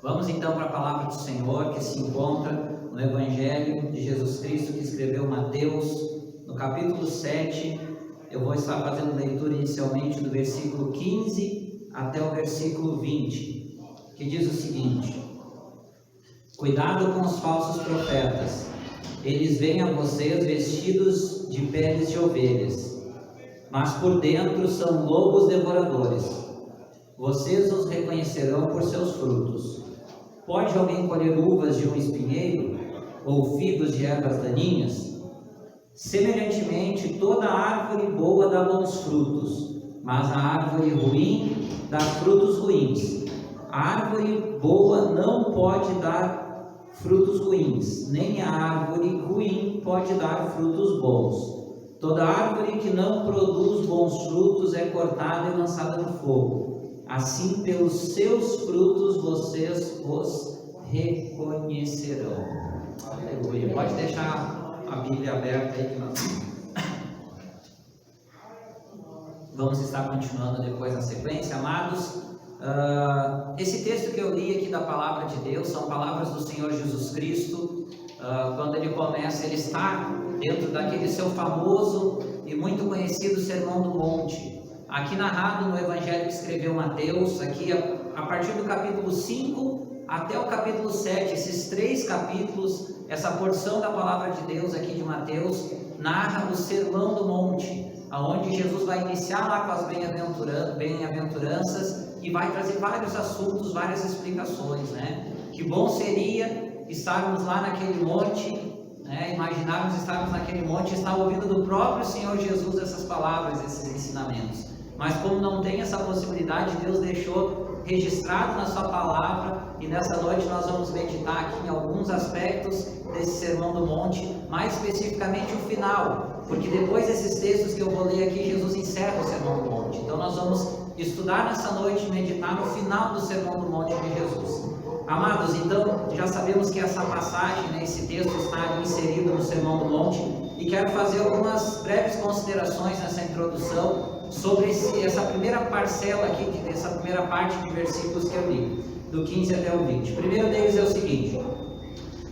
Vamos então para a palavra do Senhor, que se encontra no Evangelho de Jesus Cristo, que escreveu Mateus, no capítulo 7. Eu vou estar fazendo leitura inicialmente do versículo 15 até o versículo 20, que diz o seguinte: Cuidado com os falsos profetas. Eles vêm a vocês vestidos de peles de ovelhas, mas por dentro são lobos devoradores. Vocês os reconhecerão por seus frutos. Pode alguém colher uvas de um espinheiro ou figos de ervas daninhas? Semelhantemente, toda árvore boa dá bons frutos, mas a árvore ruim dá frutos ruins. A árvore boa não pode dar frutos ruins, nem a árvore ruim pode dar frutos bons. Toda árvore que não produz bons frutos é cortada e lançada no fogo. Assim, pelos seus frutos vocês os reconhecerão. Aleluia. Pode deixar a Bíblia aberta aí que nós vamos estar continuando depois na sequência, amados. Esse texto que eu li aqui da palavra de Deus são palavras do Senhor Jesus Cristo. Quando ele começa, ele está dentro daquele seu famoso e muito conhecido Sermão do Monte, aqui narrado no Evangelho que escreveu Mateus, aqui a partir do capítulo 5 até o capítulo 7, esses 3 capítulos, essa porção da palavra de Deus aqui de Mateus, narra o Sermão do Monte, aonde Jesus vai iniciar lá com as bem-aventuranças e vai trazer vários assuntos, várias explicações, né? Que bom seria estarmos lá naquele monte, imaginarmos estarmos naquele monte e estar ouvindo do próprio Senhor Jesus essas palavras, esses ensinamentos. Mas como não tem essa possibilidade, Deus deixou registrado na sua palavra, e nessa noite nós vamos meditar aqui em alguns aspectos desse Sermão do Monte, mais especificamente o final, porque depois desses textos que eu vou ler aqui, Jesus encerra o Sermão do Monte. Então nós vamos estudar nessa noite e meditar no final do Sermão do Monte de Jesus. Amados, então já sabemos que essa passagem, esse texto está inserido no Sermão do Monte, e quero fazer algumas breves considerações nessa introdução sobre essa primeira parcela aqui, dessa primeira parte de versículos que eu li, do 15 até o 20. O primeiro deles é o seguinte: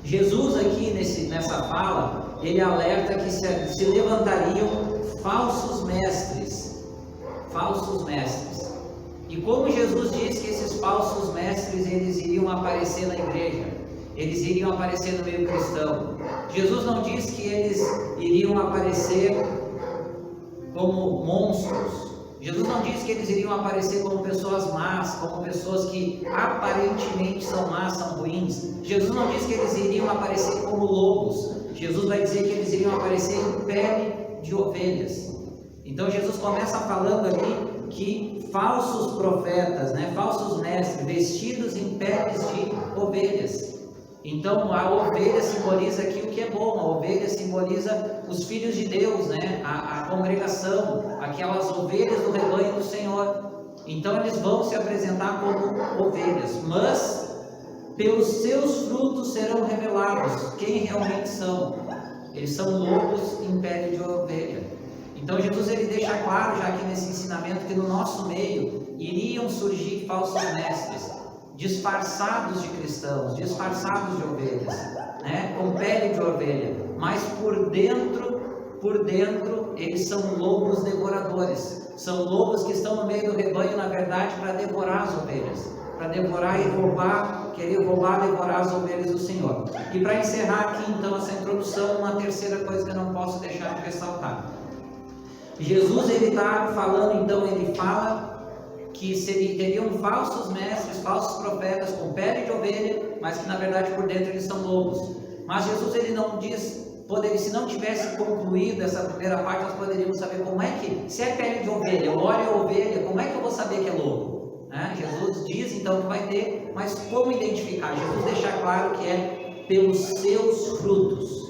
Jesus aqui nessa fala, ele alerta que se levantariam falsos mestres. E como Jesus diz que esses falsos mestres, eles iriam aparecer na igreja, eles iriam aparecer no meio cristão. Jesus não diz que eles iriam aparecer como monstros. Jesus não diz que eles iriam aparecer como pessoas más, como pessoas que aparentemente são más, são ruins. Jesus não diz que eles iriam aparecer como lobos. Jesus vai dizer que eles iriam aparecer em pele de ovelhas. Então Jesus começa falando ali que falsos profetas, falsos mestres, vestidos em peles de ovelhas. Então a ovelha simboliza aqui o que é bom, a ovelha simboliza os filhos de Deus, a congregação, aquelas ovelhas do rebanho do Senhor. Então eles vão se apresentar como ovelhas, mas pelos seus frutos serão revelados quem realmente são. Eles são lobos em pele de ovelha. Então Jesus ele deixa claro já aqui nesse ensinamento que no nosso meio iriam surgir falsos mestres, disfarçados de cristãos, disfarçados de ovelhas, com pele de ovelha, mas por dentro eles são lobos devoradores. São lobos que estão no meio do rebanho, na verdade, para devorar as ovelhas, para devorar e roubar, querer roubar, devorar as ovelhas do Senhor. E para encerrar aqui então essa introdução, uma terceira coisa que eu não posso deixar de ressaltar. Jesus ele está falando, então ele fala que teriam falsos mestres, falsos profetas com pele de ovelha, mas que na verdade por dentro eles são lobos. Mas Jesus ele não diz, se não tivesse concluído essa primeira parte, nós poderíamos saber como é que, se é pele de ovelha, eu olho a ovelha, como é que eu vou saber que é lobo? Jesus diz então que vai ter, mas como identificar? Jesus deixa claro que é pelos seus frutos.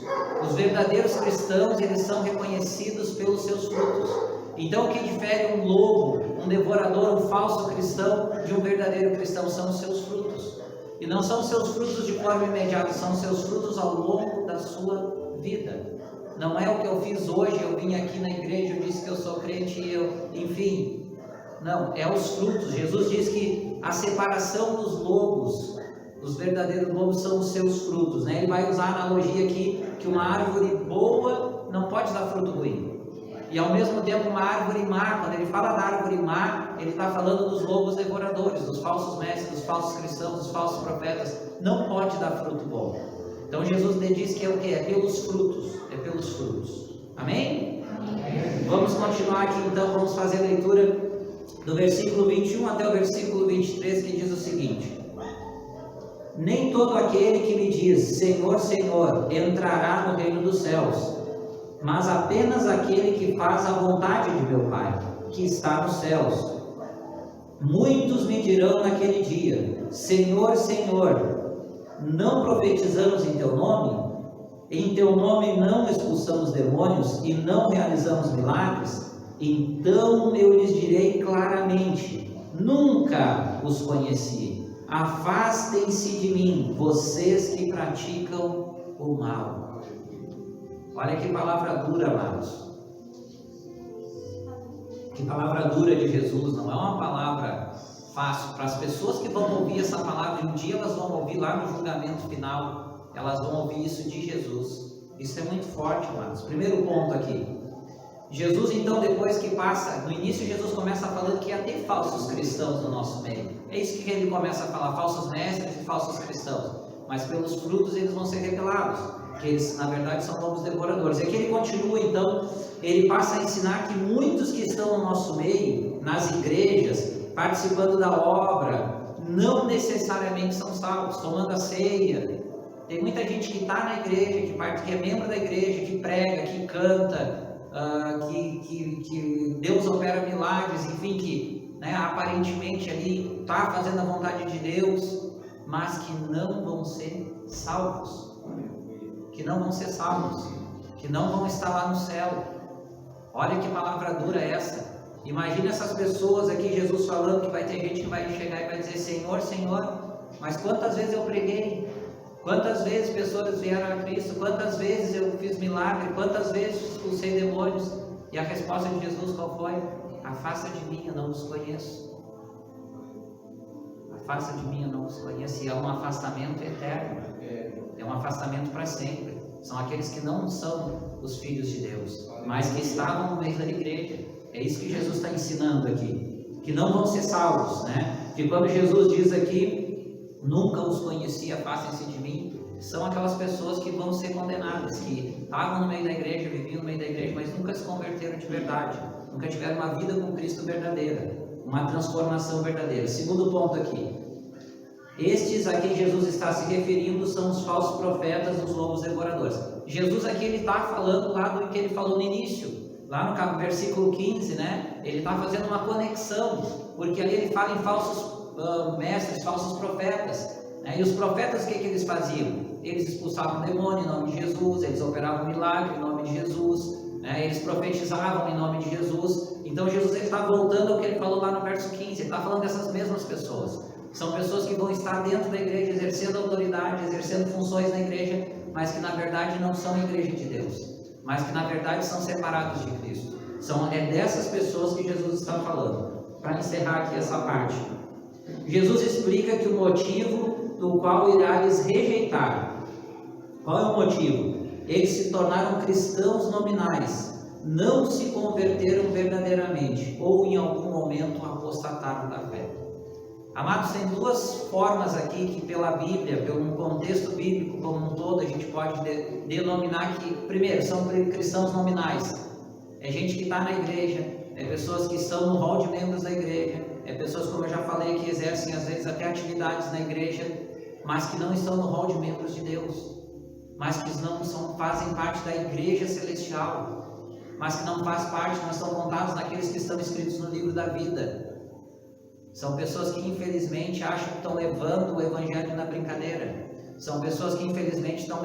Os verdadeiros cristãos, eles são reconhecidos pelos seus frutos. Então o que difere um lobo, um devorador, um falso cristão de um verdadeiro cristão são os seus frutos. E não são os seus frutos de forma imediata, são os seus frutos ao longo da sua vida. Não é o que eu fiz hoje, eu vim aqui na igreja, eu disse que eu sou crente e enfim. Não, é os frutos. Jesus diz que a separação dos lobos Os verdadeiros lobos são os seus frutos, né? Ele vai usar a analogia aqui que uma árvore boa não pode dar fruto ruim. E ao mesmo tempo uma árvore má, quando ele fala da árvore má, ele está falando dos lobos devoradores, dos falsos mestres, dos falsos cristãos, dos falsos profetas. Não pode dar fruto bom. Então Jesus diz que é o que? É pelos frutos. É pelos frutos. Amém? Amém. Vamos continuar aqui então, vamos fazer a leitura do versículo 21 até o versículo 23, que diz o seguinte: nem todo aquele que me diz Senhor, Senhor, entrará no reino dos céus, mas apenas aquele que faz a vontade de meu Pai, que está nos céus. Muitos me dirão naquele dia: Senhor, Senhor, não profetizamos em teu nome? Em teu nome não expulsamos demônios e não realizamos milagres? Então eu lhes direi claramente: nunca os conheci. Afastem-se de mim, vocês que praticam o mal. Olha que palavra dura, amados. Que palavra dura de Jesus. Não é uma palavra fácil para as pessoas que vão ouvir essa palavra. Um dia elas vão ouvir lá no julgamento final, elas vão ouvir isso de Jesus. Isso é muito forte, amados. Primeiro ponto aqui. Jesus, então, depois que passa, no início Jesus começa falando que ia ter falsos cristãos no nosso meio. É isso que ele começa a falar, falsos mestres e falsos cristãos. Mas pelos frutos eles vão ser revelados, que eles, na verdade, são lobos devoradores. E aqui ele continua, então, ele passa a ensinar que muitos que estão no nosso meio, nas igrejas, participando da obra, não necessariamente são salvos, tomando a ceia. Tem muita gente que está na igreja, que é membro da igreja, que prega, que canta, que Deus opera milagres, enfim, que aparentemente ali está fazendo a vontade de Deus, mas que não vão ser salvos, que não vão estar lá no céu. Olha que palavra dura essa. Imagina essas pessoas aqui, Jesus falando que vai ter gente que vai chegar e vai dizer: Senhor, Senhor, mas quantas vezes eu preguei? Quantas vezes pessoas vieram a Cristo? Quantas vezes eu fiz milagre? Quantas vezes expulsei demônios? E a resposta de Jesus qual foi? Afasta de mim, eu não os conheço. Afasta de mim, eu não os conheço. E é um afastamento eterno. É um afastamento para sempre. São aqueles que não são os filhos de Deus, mas que estavam no meio da igreja. É isso que Jesus está ensinando aqui. Que não vão ser salvos, né? Que quando Jesus diz aqui: nunca os conheci, afastem-se de mim, são aquelas pessoas que vão ser condenadas, que estavam no meio da igreja, viviam no meio da igreja, mas nunca se converteram de verdade, nunca tiveram uma vida com Cristo verdadeira, uma transformação verdadeira. Segundo ponto aqui, estes a quem Jesus está se referindo são os falsos profetas, os lobos devoradores. Jesus aqui ele está falando lá do que ele falou no início, lá no versículo 15, né? Ele está fazendo uma conexão, porque ali ele fala em falsos mestres, falsos profetas, né? E os profetas, o que eles faziam? Eles expulsavam o demônio em nome de Jesus, eles operavam milagre em nome de Jesus, né? Eles profetizavam em nome de Jesus. Então Jesus está voltando ao que ele falou lá no verso 15, ele está falando dessas mesmas pessoas. São pessoas que vão estar dentro da igreja, exercendo autoridade, exercendo funções na igreja, mas que na verdade não são igreja de Deus, mas que na verdade são separados de Cristo. É dessas pessoas que Jesus está falando. Para encerrar aqui essa parte, Jesus explica que o motivo do qual irá lhes rejeitar. Qual é o motivo? Eles se tornaram cristãos nominais, não se converteram verdadeiramente, ou em algum momento apostataram da fé. Amados, tem duas formas aqui que pela Bíblia, pelo contexto bíblico como um todo, a gente pode denominar que, primeiro, são cristãos nominais. É gente que está na igreja, é pessoas que estão no hall de membros da igreja, é pessoas, como eu já falei, que exercem às vezes até atividades na igreja, mas que não estão no hall de membros de Deus, mas que fazem parte da igreja celestial, mas que não faz parte, não estão contados naqueles que estão escritos no livro da vida. São pessoas que infelizmente acham que estão levando o evangelho na brincadeira. São pessoas que infelizmente estão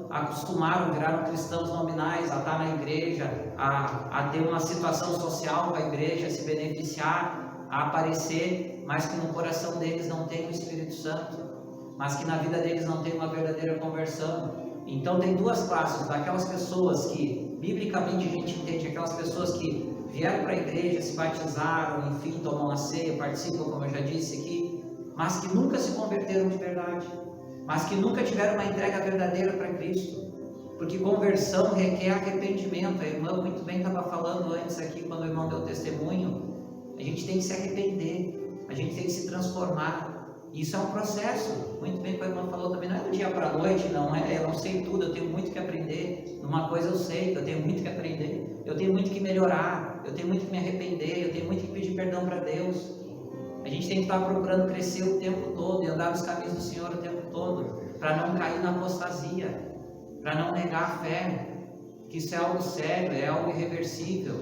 acostumaram, viraram cristãos nominais, a estar na igreja, a ter uma situação social com a igreja, a se beneficiar, a aparecer, mas que no coração deles não tem o Espírito Santo, mas que na vida deles não tem uma verdadeira conversão. Então tem duas classes, daquelas pessoas que, biblicamente a gente entende, aquelas pessoas que vieram para a igreja, se batizaram, enfim, tomam a ceia, participam, como eu já disse aqui, mas que nunca se converteram de verdade, mas que nunca tiveram uma entrega verdadeira para Cristo. Porque conversão requer arrependimento. A irmã muito bem estava falando antes aqui, quando o irmão deu testemunho. A gente tem que se arrepender, a gente tem que se transformar. Isso é um processo. Muito bem, como a irmã falou também, não é do dia para a noite, não é. Eu não sei tudo, eu tenho muito que aprender. Numa coisa eu sei, eu tenho muito que aprender. Eu tenho muito que melhorar, eu tenho muito que me arrepender, eu tenho muito que pedir perdão para Deus. A gente tem que estar procurando crescer o tempo todo e andar nos caminhos do Senhor o tempo todo, para não cair na apostasia, para não negar a fé, que isso é algo sério, é algo irreversível,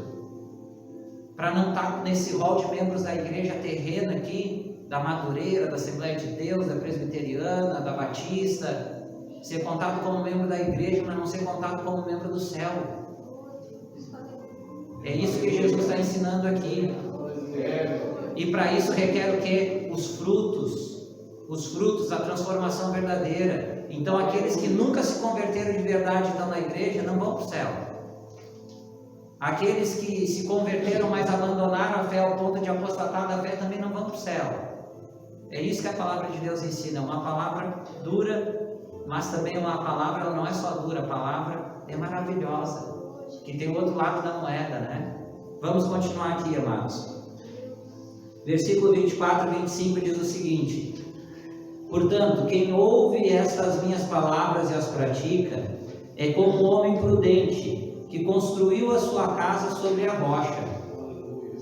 para não estar nesse rol de membros da igreja terrena aqui, da Madureira, da Assembleia de Deus, da Presbiteriana, da Batista, ser contado como membro da igreja, mas não ser contado como membro do céu. É isso que Jesus está ensinando aqui. E para isso requer o quê? Os frutos da transformação verdadeira. Então aqueles que nunca se converteram de verdade e estão na igreja não vão para o céu. Aqueles que se converteram, mas abandonaram a fé ao ponto de apostatar da fé também não vão para o céu. É isso que a palavra de Deus ensina. Uma palavra dura, mas também uma palavra, ela não é só dura, a palavra é maravilhosa, que tem o outro lado da moeda, né? Vamos continuar aqui, amados. Versículo 24 e 25 diz o seguinte: portanto, quem ouve estas minhas palavras e as pratica, é como um homem prudente, que construiu a sua casa sobre a rocha.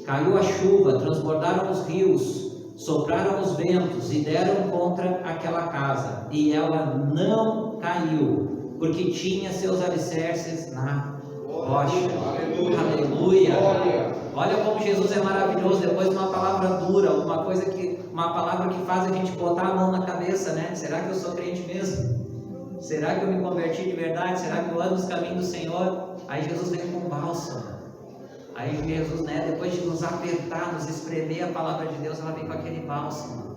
Caiu a chuva, transbordaram os rios, sopraram os ventos e deram contra aquela casa, e ela não caiu, porque tinha seus alicerces na rocha. Aleluia! Olha como Jesus é maravilhoso. Depois de uma palavra dura, uma palavra que faz a gente botar a mão na cabeça, né? Será que eu sou crente mesmo? Será que eu me converti de verdade? Será que eu ando nos caminhos do Senhor? Aí Jesus vem com bálsamo. Aí Jesus, né, depois de nos apertar, nos espremer a palavra de Deus, ela vem com aquele bálsamo.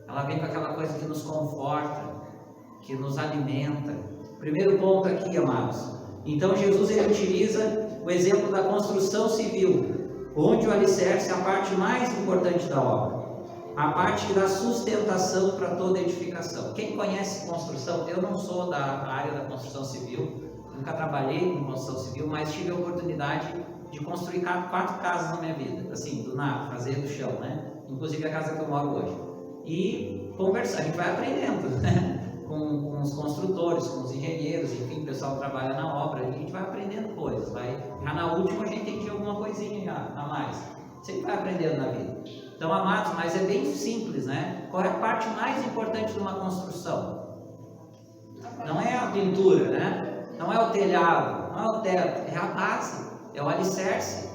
Ela vem com aquela coisa que nos conforta, que nos alimenta. Primeiro ponto aqui, amados. Então Jesus, ele utiliza o exemplo da construção civil, onde o alicerce é a parte mais importante da obra, a parte da sustentação para toda edificação. Quem conhece construção? Eu não sou da área da construção civil, nunca trabalhei com construção civil, mas tive a oportunidade de construir 4 casas na minha vida, assim, do nada, fazer do chão, né? Inclusive a casa que eu moro hoje. E conversar, a gente vai aprendendo, né? Com os construtores, com os engenheiros, enfim, o pessoal que trabalha na obra, a gente vai aprendendo coisas, já na última a gente entendia alguma coisinha já, a mais. Sempre vai aprendendo na vida. Então, amados, mas é bem simples, né? Qual é a parte mais importante de uma construção? Não é a pintura, né? Não é o telhado, não é o teto, é a base, é o alicerce.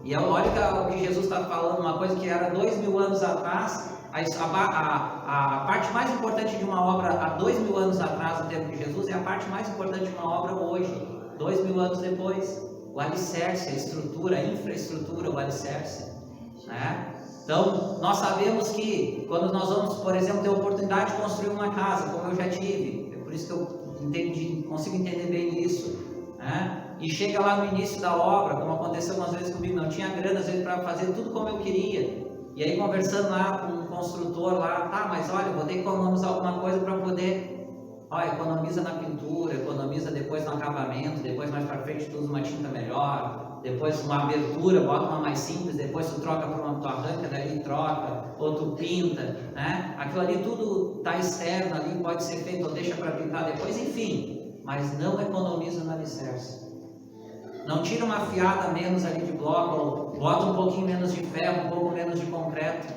E olha o que Jesus está falando, uma coisa que era 2000 anos atrás. A parte mais importante de uma obra há 2000 anos atrás, no tempo de Jesus, é a parte mais importante de uma obra hoje, 2000 anos depois. O alicerce, a estrutura, a infraestrutura, o alicerce, né? Então, nós sabemos que quando nós vamos, por exemplo, ter a oportunidade de construir uma casa, como eu já tive, é por isso que eu consigo entender bem isso, né? E chega lá no início da obra, como aconteceu algumas vezes comigo, não tinha grana às vezes para fazer tudo como eu queria. E aí conversando lá com um construtor lá, tá, mas olha, vou ter que economizar alguma coisa para poder, economiza na pintura, economiza depois no acabamento, depois mais para frente tu usa uma tinta melhor, depois uma abertura, bota uma mais simples, depois tu troca por uma, tu arranca dali, troca, ou tu pinta, né? Aquilo ali tudo tá externo ali, pode ser feito ou deixa para pintar depois, enfim, mas não economiza no alicerce. Não tira uma fiada menos ali de bloco, ou bota um pouquinho menos de ferro, um pouco menos de concreto.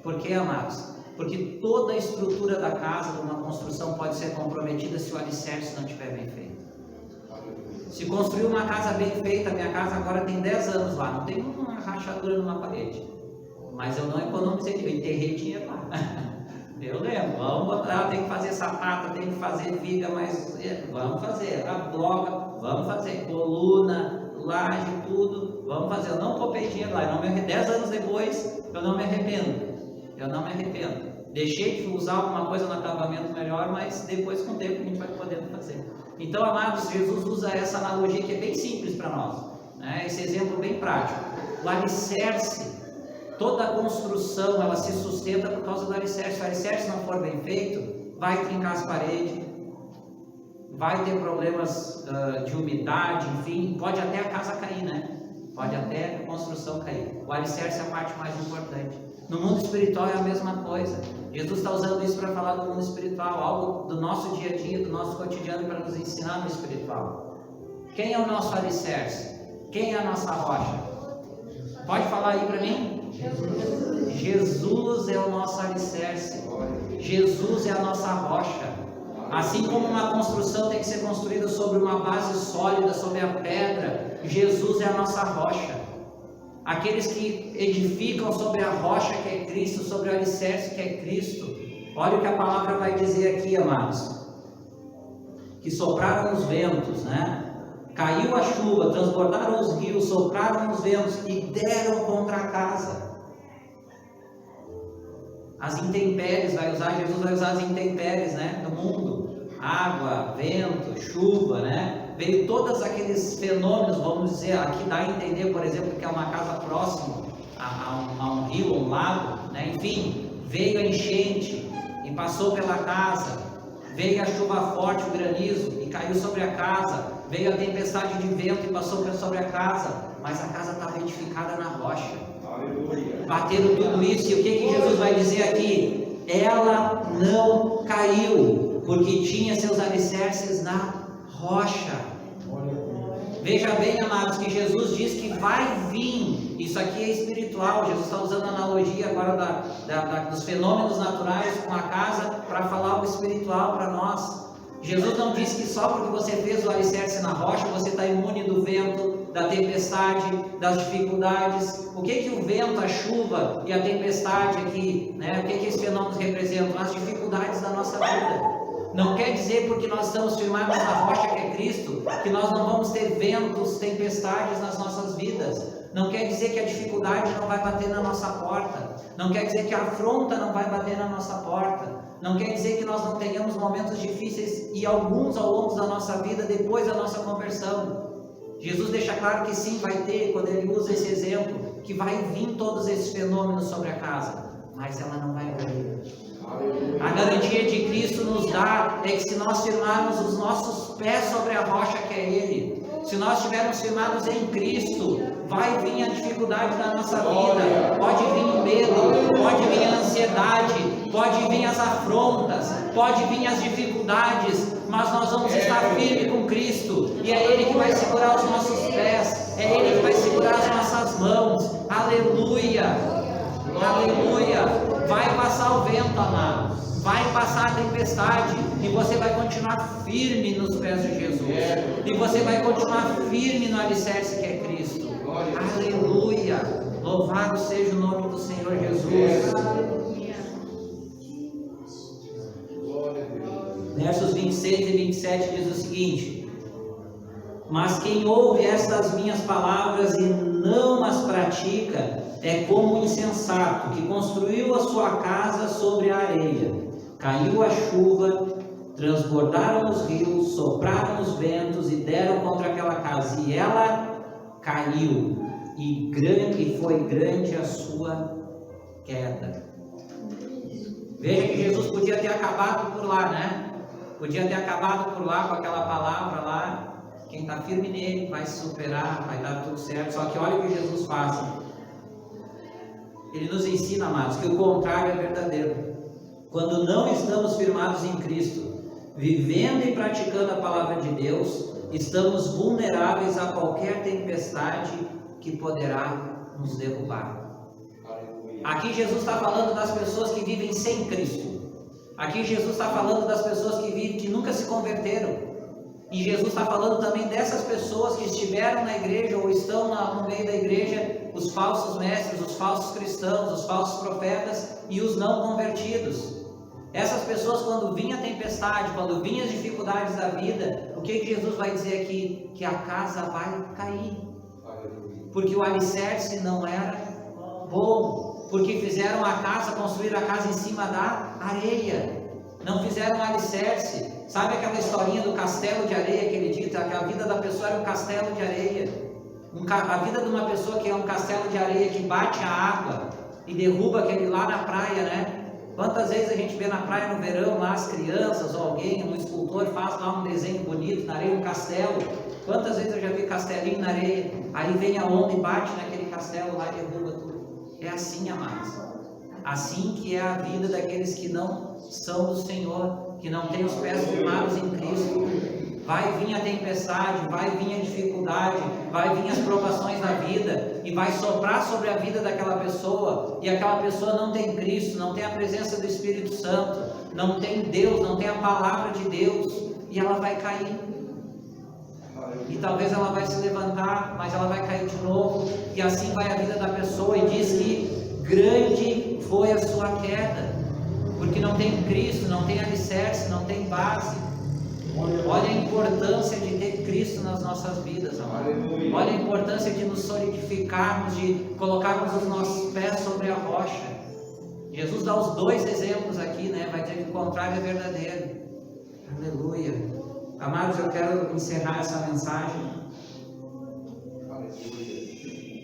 Por quê, amados? Porque toda a estrutura da casa, de uma construção, pode ser comprometida se o alicerce não estiver bem feito. Se construir uma casa bem feita, minha casa agora tem 10 anos lá, não tem uma rachadura numa parede. Mas eu não economizei, eu enterrei dinheiro lá. Eu lembro, vamos botar, tem que fazer sapata, tem que fazer viga, mas vamos fazer, a bloca, vamos fazer, coluna, laje, tudo, vamos fazer. Eu não poupei dinheiro lá, 10 anos depois, eu não me arrependo. Deixei de usar alguma coisa no acabamento melhor, mas depois com o tempo a gente vai podendo fazer. Então, amados, Jesus usa essa analogia que é bem simples para nós, né? Esse exemplo bem prático. O alicerce toda a construção ela se sustenta por causa do alicerce. Se o alicerce não for bem feito, vai trincar as paredes, vai ter problemas de umidade, enfim, pode até a casa cair, né? Pode até a construção cair. O alicerce é a parte mais importante. No mundo espiritual é a mesma coisa. Jesus está usando isso para falar do mundo espiritual, algo do nosso dia a dia, do nosso cotidiano, para nos ensinar no espiritual. Quem é o nosso alicerce? Quem é a nossa rocha? Pode falar aí para mim? Jesus é o nosso alicerce. Jesus é a nossa rocha. Assim como uma construção tem que ser construída sobre uma base sólida, sobre a pedra, Jesus é a nossa rocha. Aqueles que edificam sobre a rocha que é Cristo, sobre o alicerce que é Cristo. Olha o que a palavra vai dizer aqui, amados. Que sopraram os ventos, né? Caiu a chuva, transbordaram os rios, sopraram os ventos e deram contra a casa. As intempéries, Jesus vai usar as intempéries, né, do mundo, água, vento, chuva, né, veio todos aqueles fenômenos, vamos dizer, aqui dá a entender, por exemplo, que é uma casa próxima a um rio, a um lago, né, enfim, veio a enchente e passou pela casa, veio a chuva forte, o granizo, e caiu sobre a casa, veio a tempestade de vento e passou sobre a casa, mas a casa estava edificada na rocha. Bateram tudo isso, e o que Jesus vai dizer aqui? Ela não caiu, porque tinha seus alicerces na rocha. Veja bem, amados, que Jesus diz que vai vir. Isso aqui é espiritual. Jesus está usando a analogia agora dos fenômenos naturais com a casa para falar algo espiritual para nós. Jesus não disse que só porque você fez o alicerce na rocha você está imune do vento, da tempestade, das dificuldades. O que o vento, a chuva e a tempestade aqui, né? O que esses fenômenos representam? As dificuldades da nossa vida. Não quer dizer porque nós estamos firmados na rocha que é Cristo, que nós não vamos ter ventos, tempestades nas nossas vidas. Não quer dizer que a dificuldade não vai bater na nossa porta. Não quer dizer que a afronta não vai bater na nossa porta. Não quer dizer que nós não tenhamos momentos difíceis, e alguns ao longo da nossa vida depois da nossa conversão. Jesus deixa claro que sim, vai ter, quando ele usa esse exemplo, que vai vir todos esses fenômenos sobre a casa, mas ela não vai cair. A garantia de Cristo nos dá é que se nós firmarmos os nossos pés sobre a rocha que é Ele, se nós estivermos firmados em Cristo, vai vir a dificuldade da nossa vida, pode vir o medo, pode vir a ansiedade, pode vir as afrontas, pode vir as dificuldades, mas nós vamos estar firmes com Cristo, e é Ele que vai segurar os nossos pés, é Ele que vai segurar as nossas mãos. Aleluia, aleluia. Vai passar o vento, amado, vai passar a tempestade, e você vai continuar firme nos pés de Jesus, e você vai continuar firme no alicerce que é Cristo. Aleluia, louvado seja o nome do Senhor Jesus. Versos 26 e 27 diz o seguinte: mas quem ouve estas minhas palavras e não as pratica é como um insensato que construiu a sua casa sobre a areia. Caiu a chuva, transbordaram os rios, sopraram os ventos e deram contra aquela casa, e ela caiu, e foi grande a sua queda. Veja que Jesus podia ter acabado por lá, né? Podia ter acabado por lá com aquela palavra lá. Quem está firme nele vai se superar, vai dar tudo certo. Só que olha o que Jesus faz. Ele nos ensina, amados, que o contrário é verdadeiro. Quando não estamos firmados em Cristo, vivendo e praticando a palavra de Deus, estamos vulneráveis a qualquer tempestade que poderá nos derrubar. Aqui Jesus está falando das pessoas que vivem sem Cristo. Aqui Jesus está falando das pessoas que nunca se converteram. E Jesus está falando também dessas pessoas que estiveram na igreja ou estão no meio da igreja, os falsos mestres, os falsos cristãos, os falsos profetas e os não convertidos. Essas pessoas, quando vinha a tempestade, quando vinha as dificuldades da vida, o que Jesus vai dizer aqui? Que a casa vai cair. Porque o alicerce não era bom. Porque fizeram a casa, construíram a casa em cima da areia. Não fizeram alicerce. Sabe aquela historinha do castelo de areia que ele diz? Que a vida da pessoa era um castelo de areia. A vida de uma pessoa que é um castelo de areia que bate a água, e derruba aquele lá na praia, né? Quantas vezes a gente vê na praia no verão lá as crianças ou alguém, um escultor faz lá um desenho bonito na areia, um castelo. Quantas vezes eu já vi castelinho na areia, aí vem a onda e bate naquele castelo lá e derruba tudo. É assim, amados. Assim que é a vida daqueles que não são do Senhor, que não têm os pés firmados em Cristo. Vai vir a tempestade, vai vir a dificuldade, vai vir as provações da vida e vai soprar sobre a vida daquela pessoa, e aquela pessoa não tem Cristo, não tem a presença do Espírito Santo, não tem Deus, não tem a palavra de Deus, e ela vai cair. E talvez ela vai se levantar, mas ela vai cair de novo, e assim vai a vida da pessoa. E diz que grande foi a sua queda, porque não tem Cristo, não tem alicerce, não tem base. Olha a importância de ter Cristo nas nossas vidas, amado. Olha a importância de nos solidificarmos, de colocarmos os nossos pés sobre a rocha. Jesus dá os dois exemplos aqui, né? Vai dizer que o contrário é verdadeiro. Aleluia. Amados, eu quero encerrar essa mensagem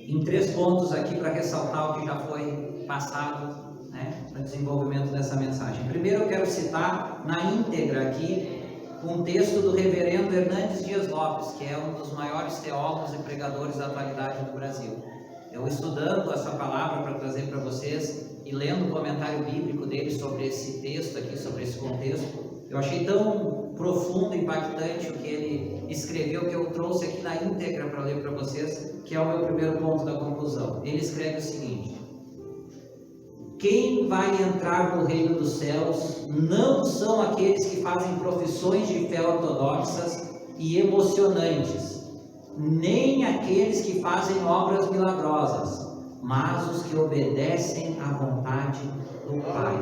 em 3 pontos aqui para ressaltar o que já foi passado, né, no desenvolvimento dessa mensagem. Primeiro, eu quero citar na íntegra aqui um texto do reverendo Hernandes Dias Lopes, que é um dos maiores teólogos e pregadores da atualidade do Brasil. Eu estudando essa palavra para trazer para vocês e lendo o comentário bíblico dele sobre esse texto aqui, sobre esse contexto, eu achei tão profundo e impactante o que ele escreveu, que eu trouxe aqui na íntegra para ler para vocês, que é o meu primeiro ponto da conclusão. Ele escreve o seguinte: quem vai entrar no reino dos céus não são aqueles que fazem profissões de fé ortodoxas e emocionantes, nem aqueles que fazem obras milagrosas, mas os que obedecem à vontade do Pai.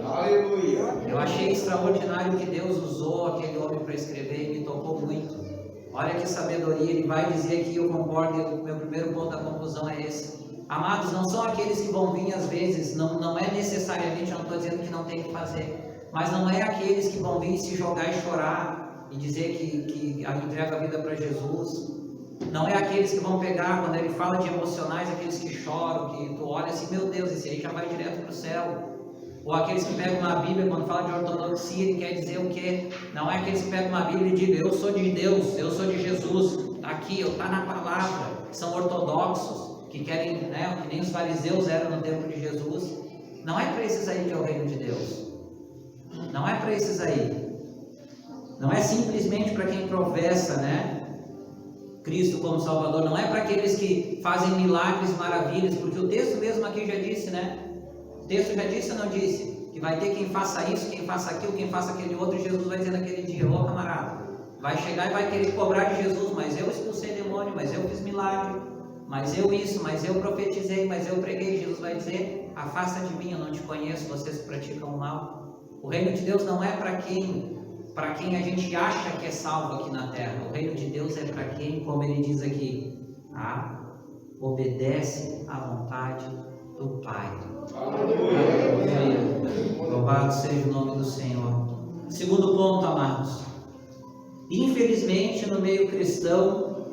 Aleluia! Eu achei extraordinário que Deus usou aquele homem para escrever e me tocou muito. Olha que sabedoria, ele vai dizer aqui, eu concordo, e o meu primeiro ponto da conclusão é esse. Amados, não são aqueles que vão vir às vezes, não é necessariamente, eu não estou dizendo que não tem que fazer, mas não é aqueles que vão vir se jogar e chorar e dizer que entrega a vida para Jesus. Não é aqueles que vão pegar, quando ele fala de emocionais, aqueles que choram, que tu olha assim, meu Deus, esse aí já vai direto para o céu. Ou aqueles que pegam uma Bíblia, quando fala de ortodoxia, ele quer dizer o quê? Não é aqueles que pegam uma Bíblia e dizem, eu sou de Deus, eu sou de Jesus, está aqui, está na palavra, são ortodoxos, que querem, né, que nem os fariseus eram no tempo de Jesus. Não é para esses aí que é o reino de Deus. Não é para esses aí. Não é simplesmente para quem professa, né, Cristo como Salvador. Não é para aqueles que fazem milagres e maravilhas, porque o texto mesmo aqui já disse, né? O texto já disse ou não disse? Que vai ter quem faça isso, quem faça aquilo, quem faça aquele outro. E Jesus vai dizer naquele dia, ô camarada, vai chegar e vai querer cobrar de Jesus, mas eu expulsei demônio, mas eu fiz milagre, mas eu isso, mas eu profetizei, mas eu preguei. Jesus vai dizer, afasta de mim, eu não te conheço, vocês que praticam o mal. O reino de Deus não é para quem a gente acha que é salvo aqui na terra. O reino de Deus é para quem, como ele diz aqui, obedece à vontade do Pai. Aleluia. Louvado seja o nome do Senhor. Segundo ponto, amados. Infelizmente, no meio cristão,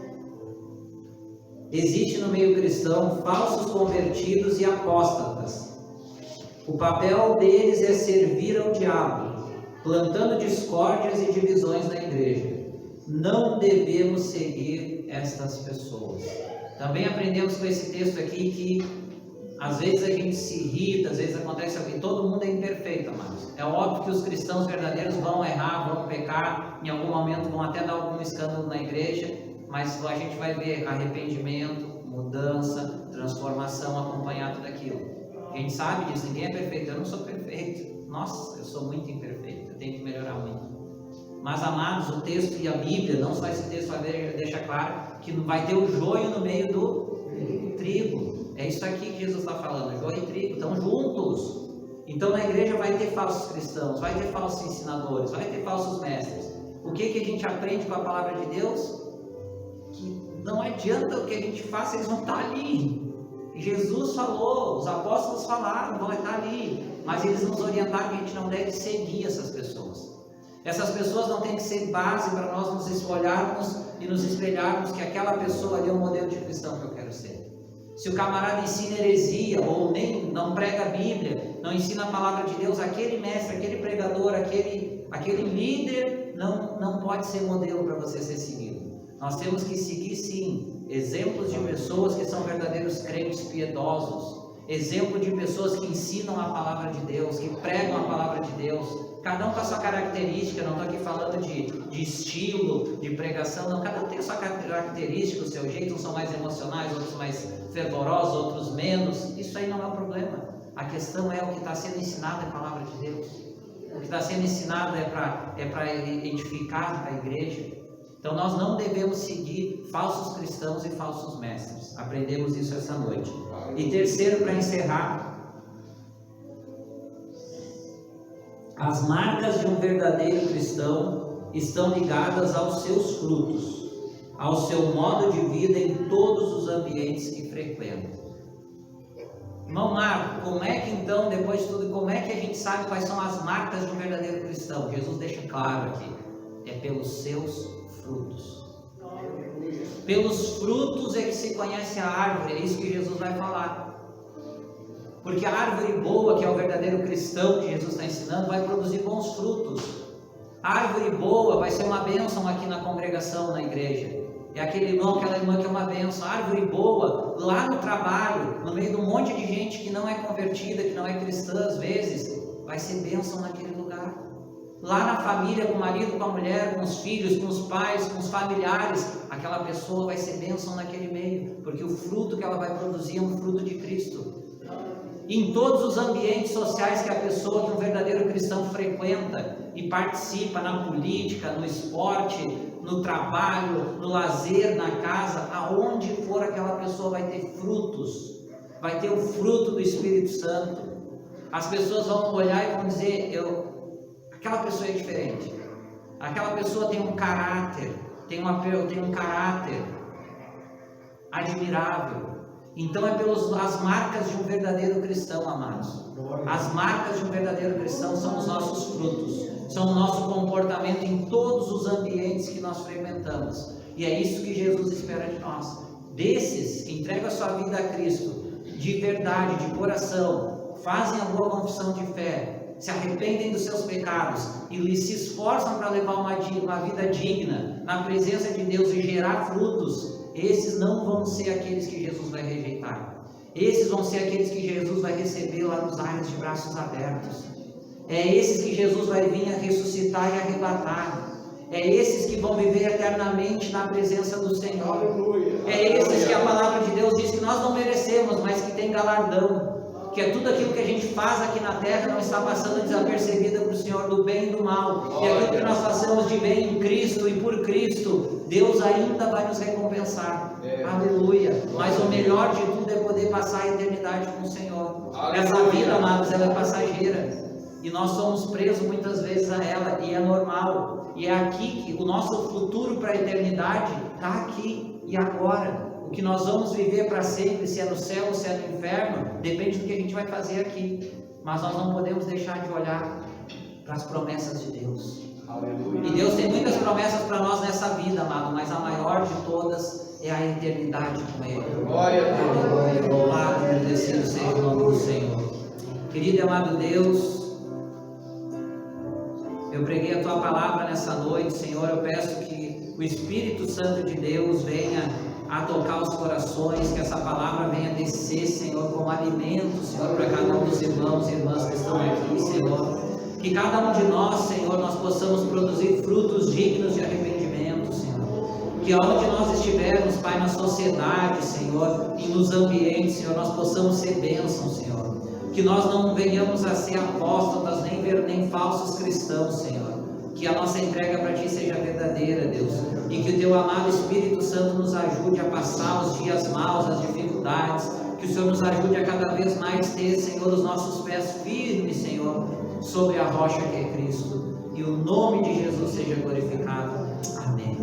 existe no meio cristão falsos convertidos e apóstatas. O papel deles é servir ao diabo, plantando discórdias e divisões na igreja. Não devemos seguir estas pessoas. Também aprendemos com esse texto aqui que às vezes a gente se irrita, às vezes acontece algo, todo mundo é imperfeito, amados. É óbvio que os cristãos verdadeiros vão errar, vão pecar, em algum momento vão até dar algum escândalo na igreja, mas a gente vai ver arrependimento, mudança, transformação acompanhado daquilo. A gente sabe disso, ninguém é perfeito, eu não sou perfeito. Nossa, eu sou muito imperfeito, eu tenho que melhorar muito. Mas, amados, o texto e a Bíblia, não só esse texto deixa claro que vai ter o joio no meio do trigo. É isso aqui que Jesus está falando, joio e trigo, estão juntos. Então na igreja vai ter falsos cristãos, vai ter falsos ensinadores, vai ter falsos mestres. O que a gente aprende com a palavra de Deus? Que não adianta o que a gente faça, eles vão estar ali. Jesus falou, os apóstolos falaram, vão estar ali. Mas eles nos orientaram que a gente não deve seguir essas pessoas. Essas pessoas não têm que ser base para nós nos olharmos e nos espelharmos que aquela pessoa ali é o modelo de cristão que eu quero ser. Se o camarada ensina heresia, ou nem não prega a Bíblia, não ensina a palavra de Deus, aquele mestre, aquele pregador, aquele líder não pode ser modelo para você ser seguido. Nós temos que seguir, sim, exemplos de pessoas que são verdadeiros crentes piedosos, exemplo de pessoas que ensinam a palavra de Deus, que pregam a palavra de Deus, cada um com a sua característica. Não estou aqui falando de estilo, de pregação, não, cada um tem a sua característica, o seu jeito, uns são mais emocionais, outros mais fervorosos, outros menos. Isso aí não é o problema. A questão é o que está sendo ensinado é a palavra de Deus, o que está sendo ensinado é para edificar a igreja. Então nós não devemos seguir falsos cristãos e falsos mestres. Aprendemos isso essa noite. E terceiro, para encerrar, as marcas de um verdadeiro cristão estão ligadas aos seus frutos, ao seu modo de vida em todos os ambientes que frequenta. Irmão Marco, como é que então, depois de tudo, como é que a gente sabe quais são as marcas de um verdadeiro cristão? Jesus deixa claro aqui, é pelos seus frutos. Pelos frutos é que se conhece a árvore, é isso que Jesus vai falar. Porque a árvore boa, que é o verdadeiro cristão que Jesus está ensinando, vai produzir bons frutos. A árvore boa vai ser uma bênção aqui na congregação, na igreja. É aquele irmão, aquela irmã que é uma bênção. A árvore boa, lá no trabalho, no meio de um monte de gente que não é convertida, que não é cristã às vezes, vai ser bênção naquele lugar. Lá na família, com o marido, com a mulher, com os filhos, com os pais, com os familiares, aquela pessoa vai ser bênção naquele meio, porque o fruto que ela vai produzir é um fruto de Cristo. Em todos os ambientes sociais que a pessoa, que um verdadeiro cristão frequenta e participa, na política, no esporte, no trabalho, no lazer, na casa, aonde for, aquela pessoa vai ter frutos, vai ter o fruto do Espírito Santo. As pessoas vão olhar e vão dizer, aquela pessoa é diferente, aquela pessoa tem um caráter, tem um caráter admirável. Então é as marcas de um verdadeiro cristão, amados. As marcas de um verdadeiro cristão são os nossos frutos, são o nosso comportamento em todos os ambientes que nós frequentamos. E é isso que Jesus espera de nós. Desses que entregam a sua vida a Cristo, de verdade, de coração, fazem a boa confissão de fé, se arrependem dos seus pecados e se esforçam para levar uma vida digna na presença de Deus e gerar frutos, esses não vão ser aqueles que Jesus vai rejeitar. Esses vão ser aqueles que Jesus vai receber lá nos ares de braços abertos. É esses que Jesus vai vir a ressuscitar e arrebatar. É esses que vão viver eternamente na presença do Senhor. É esses que a palavra de Deus diz que nós não merecemos, mas que tem galardão. Que é tudo aquilo que a gente faz aqui na terra não está passando desapercebida para o Senhor, do bem e do mal. E aquilo que nós façamos de bem em Cristo e por Cristo, Deus ainda vai nos recompensar. Aleluia. Mas o melhor de tudo é poder passar a eternidade com o Senhor. Essa vida, amados, ela é passageira. E nós somos presos muitas vezes a ela, e é normal. E é aqui que o nosso futuro para a eternidade está aqui e agora. O que nós vamos viver para sempre, se é no céu ou se é no inferno, depende do que a gente vai fazer aqui. Mas nós não podemos deixar de olhar para as promessas de Deus. Aleluia. E Deus tem muitas promessas para nós nessa vida, amado, mas a maior de todas é a eternidade com Ele. Glória a Deus. Louvado e agradecido seja o nome do Senhor. Querido e amado Deus, eu preguei a Tua palavra nessa noite, Senhor. Eu peço que o Espírito Santo de Deus venha a tocar os corações, que essa palavra venha descer, Senhor, como alimento, Senhor, para cada um dos irmãos e irmãs que estão aqui, Senhor. Que cada um de nós, Senhor, nós possamos produzir frutos dignos de arrependimento, Senhor. Que aonde nós estivermos, Pai, na sociedade, Senhor, e nos ambientes, Senhor, nós possamos ser bênçãos, Senhor. Que nós não venhamos a ser apóstatas, nem falsos cristãos, Senhor. Que a nossa entrega para Ti seja verdadeira, Deus. E que o Teu amado Espírito Santo nos ajude a passar os dias maus, as dificuldades. Que o Senhor nos ajude a cada vez mais ter, Senhor, os nossos pés firmes, Senhor, sobre a rocha que é Cristo. E o nome de Jesus seja glorificado. Amém.